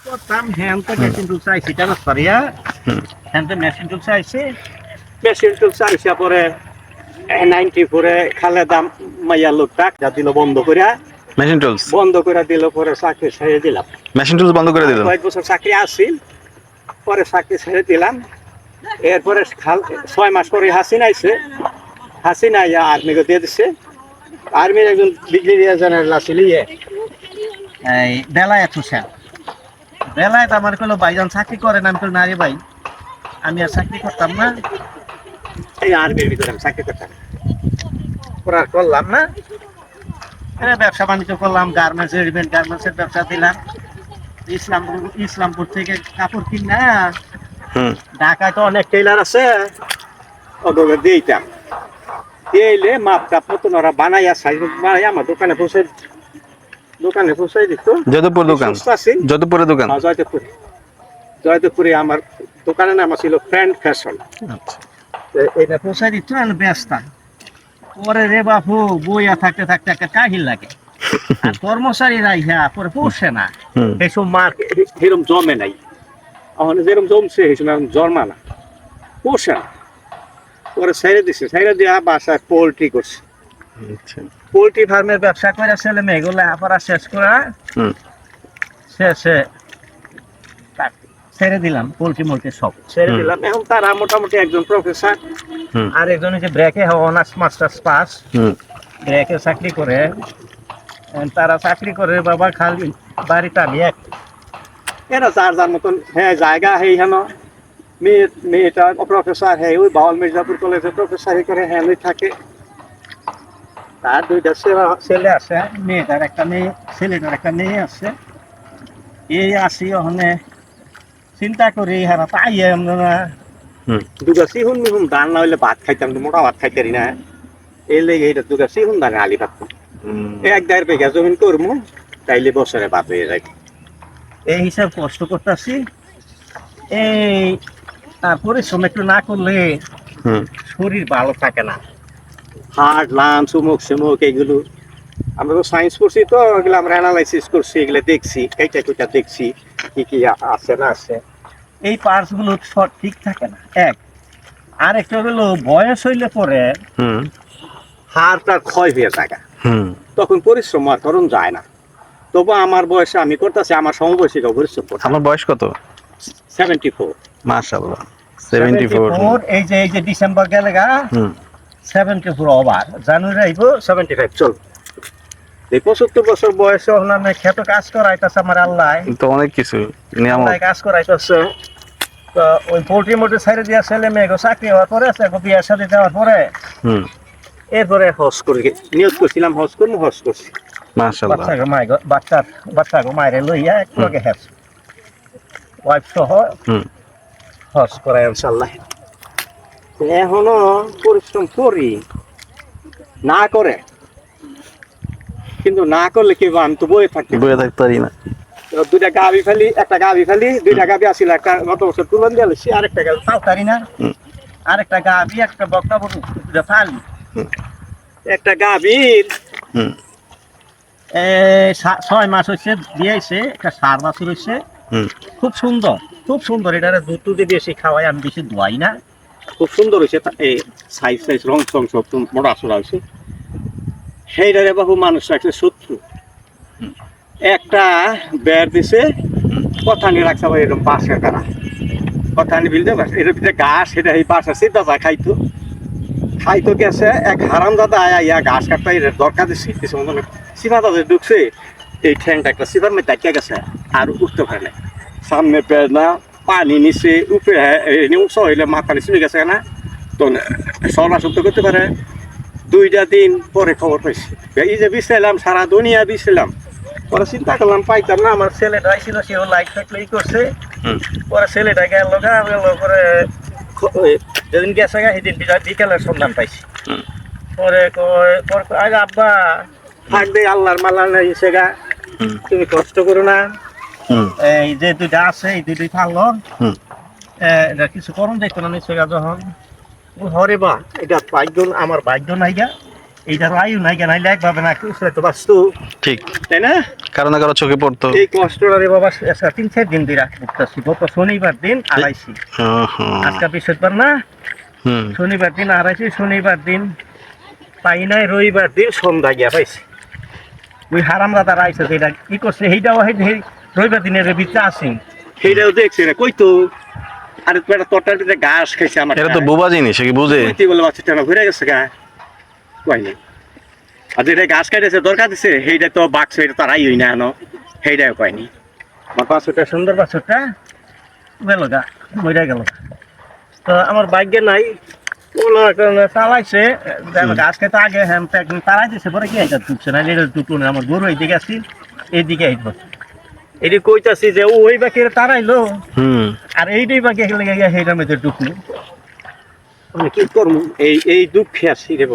করতাম হ্যাঁ তো মেশিন টুল চাইছি জানাস পারিয়া হ্যাঁ তো মেশিন টুল চাইছি পরে 94 খালেদা মাইয়া লোকটা যা দিল মেশিন টুলস বন্ধ করে দিল পরে চাকরি ছেড়ে দিলাম। মেশিন টুলস বন্ধ করে দিল। কয়েক বছর চাকরি আসছিল পরে চাকরি ছেড়ে দিলাম। এরপরে 6 মাস পরে হাসিনা আইছে, হাসিনা আর্মিকে দিয়ে দিচ্ছে। আর্মির একজন ব্রিগেডিয়ার জেনারেল আসছিল এই বেলায়েত হোসেন। বেলায়েত আমার কইলো ভাইজান চাকরি করেন, আমি কইলাম না রে ভাই আমি আর চাকরি করতাম না, এই আর্মির ভিতরে আমি চাকরি করতাম ওরা করলাম না। ব্যবসা বাণিজ্য করলাম, গার্মেন্টস রেডিমেড গার্মেন্টসের ব্যবসা দিলাম। ইসলামপুর থেকে কাপড় কিনা ঢাকায় তো অনেক টেইলার আছে, ওদের দিতাম দিলে মাপ টাপ মতন ওরা বানাইয়া সাইজ বানাইয়া আমার দোকানে পৌঁছাই দিত। যাদবপুর দোকান, যাদবপুরের দোকান, জয়দেবপুরে আমার দোকানের নাম ছিল ফ্রেন্ড ফ্যাশন। এটা পৌঁছাই দিত আমি ব্যস্তা। পরে রে বাপু বইয়া থাকতে থাকতে একটা কাহিল লাগে, আর কর্মচারীরা ইহা পরে পৌঁছে না, এইসব মার যেরকম জমে নাই, এখন যেরকম জমছে এই সময় এখন জন্মা না, পৌঁছে না। পরে ছেড়ে দিছে, ছেড়ে দিয়া বাসায় পোল্ট্রি করছে। পোল্ট্রি ফার্মের ব্যবসা করে ছেলে মেয়েগুলো পড়া শেষ করে শেষে ছেড়ে দিলাম, পোল্ট্রি মোল্ট্রি সব ছেড়ে দিলাম। এখন তারা মোটামুটি একজন প্রফেসর আর একজন হচ্ছে ব্র্যাকে অনার্স মাস্টার্স পাস, ব্র্যাকে চাকরি করে। তারা চাকরি করে বাবা খালি বাড়িতে আমি এক এরা যার যার মতন হ্যাঁ জায়গা হেন মেয়েটা প্রফেসর হ্যাঁ ওই বাউল মির্জাপুর কলেজে প্রফেসর করে হ্যাঁ থাকে। তার 2টা ছেলে আছে, মেয়েটার একটা মেয়ে, ছেলেটার একটা মেয়ে আছে। এই আসি ওখানে চিন্তা করি হারা তাই আমরা দুগা সিহুন মিহুন ধান না হইলে ভাত খাইতাম, মোটা ভাত খাইতারি না। এই লেগে এইটা দুগা সিহুন ধানে আলি পাততাম, 1-1.5 বিঘা জমিন করবো, তাইলে বছরে ভাত হয়ে যায়। এই হিসাব কষ্ট করতেছি। এই আর পরিশ্রম একটু না করলে শরীর ভালো থাকে না, হার্ট লাঞ্চ উমুক সুমুক এইগুলো। আমরা তো সায়েন্স পড়ছি, তো এগুলো আমরা অ্যানালাইসিস করছি, এগুলো দেখছি, এইটা দেখছি কি কি আছে না আছে। এই পার্টস গুলো সব ঠিক থাকে না। আর একটা হলো বয়স হইলে পরে হাড়টার ক্ষয় হয়ে যায়, তখন পরিশ্রম আর করণ যায় না। তবু আমার বয়সে আমি করতেছি, আমার সমবয়সীকে পরিশ্রম করতে। আমার বয়স কত? 74। মাশাআল্লাহ 74। এই যে ডিসেম্বর গেলে গা 74 ওভার, জানুয়ারি আইব 75 চল। এই 75 বছর বয়সে আমি খেতে কাজ করাইতেছে আমার আল্লাহ, তো অনেক কিছু নিয়ামত কাজ করাইতেছে। তো ওই পোল্ট্রি মোটর সাইডে দিয়া ছেলে মেয়ে চাকরি হওয়ার পরে আছে, বিয়ের সাথে দেওয়ার পরে এরপরে হজ করি নিয়োগ করছিলাম, হজ করছি। মাশাআল্লাহ বাচ্চাকে মায়ের লইয়া এক লগে হজ ওয়াইফ সহ হজ করাই ইনশাআল্লাহ। এখনো পরিশ্রম করি, না করে কিন্তু না করলে কি আমি তো বয়ে থাকতে পারি না। 2টা গাভি ফেলি, একটা গাভি ফেলি, 2টা গাভি আসছিল, একটা গত বছর তুলন দিয়ে লইছি, আরেকটা গাভি তাও পারি না, আরেকটা গাভি একটা বকনা বড় ফালি, একটা গাভীর 6 মাস হচ্ছে দিয়েছে, একটা 4 বছর হচ্ছে। খুব সুন্দর এটার দুধ টুধে বেশি খাওয়াই, আমি বেশি ধোয়াই না, খুব সুন্দর হয়েছে। এই সাইজ রং সব মোটা আসরা হয়েছে। সেইটারে বাবু মানুষ রাখছে শত্রু, একটা বের দিছে কথা নিয়ে রাখছে আবার এরকম বাসা কারা কথা নিয়ে বিলতে পারছে, এটার ভিতরে ঘাস, সেটা এই বাসা সিদ্ধা যায় খাইতো গেছে। এক হারাম দাদা আয়া ঘাস কাটতে দরকার দিচ্ছে সিফা দাদা ঢুকছে, এই ঠ্যাংটা একটা সিফার মেয়ে দাঁড়িয়ে গেছে, আর উঠতে পারে না, সামনে পেয়ে না পানি নিচে উপরে উৎস হইলে মাথা নিচে গেছে না, তো সরলা শব্দ করতে পারে। 2টা দিন পরে খবর পাইছি, এই যে বিছাইলাম সারা দুনিয়া বিছাইলাম, পরে চিন্তা করলাম পাইতাম না। আমার ছেলেটা ছিল, সেও লাইট থাকলে করছে, পরে ছেলেটা গেল পরে যেদিন গেছে গা সেদিন বিকালের সন্ধান পাইছি। পরে আগে আব্বা থাক দে, আল্লাহর মাল্লা নেছে গা, তুমি কষ্ট করো না, এই যে 2টা আছে এই 2টাই থাকলো, এটা কিছু করুন দেখতো না নিচ্ছে গা। যখন হরে বা এটা ভাগ্য, আমার ভাগ্য নাই গা, এইটা আয়ু নাই কেন আইলে একভাবে না তো বাস্তু ঠিক তাই না কারো না কারো চোখে পড়তো এই কষ্টটা রে বাবা 3-4 দিন দিয়ে ভুগতেছি গত শনিবার দিন আড়াইছি আজকে বৃহস্পতিবার না শনিবার দিন আড়াইছি শনিবার দিন পাই নাই রবিবার দিন সন্ধ্যা গিয়া পাইছি ওই হারাম দাদা আইসে যেটা কি করছে সেইটাও রবিবার দিনের ভিতরে আসি সেইটাও দেখছে রে কই তো আরে একটা তরটার ভিতরে ঘাস খাইছে আমার এটা তো বোবা জিনিস সে কি বুঝে কইতে বলে বাচ্চাটা ঘুরে গেছে গা কই নাই আর যেটা ঘাস কাটেছে দরকার দিছে সেইটা তো বাক্স এটা তারাই হই না এনো সেইটাও কয়নি আমার পাঁচশোটা সুন্দর পাঁচশোটা গেল গা মরে গেল তো আমার ভাগ্যে নাই চালাইছে গাছ খেতে আগে হ্যাঁ তারাই দিছে পরে কি এটা ঢুকছে না এটা ঢুকলো না আমার গরু এইদিকে আসছি এইদিকে আইব এটি কইতাছি যে ওই বাকি তারাইলো আর এইটাই বাকি লেগে গিয়ে সেইটার মধ্যে ঢুকলো কি করবো এই দুঃখে আসছি রে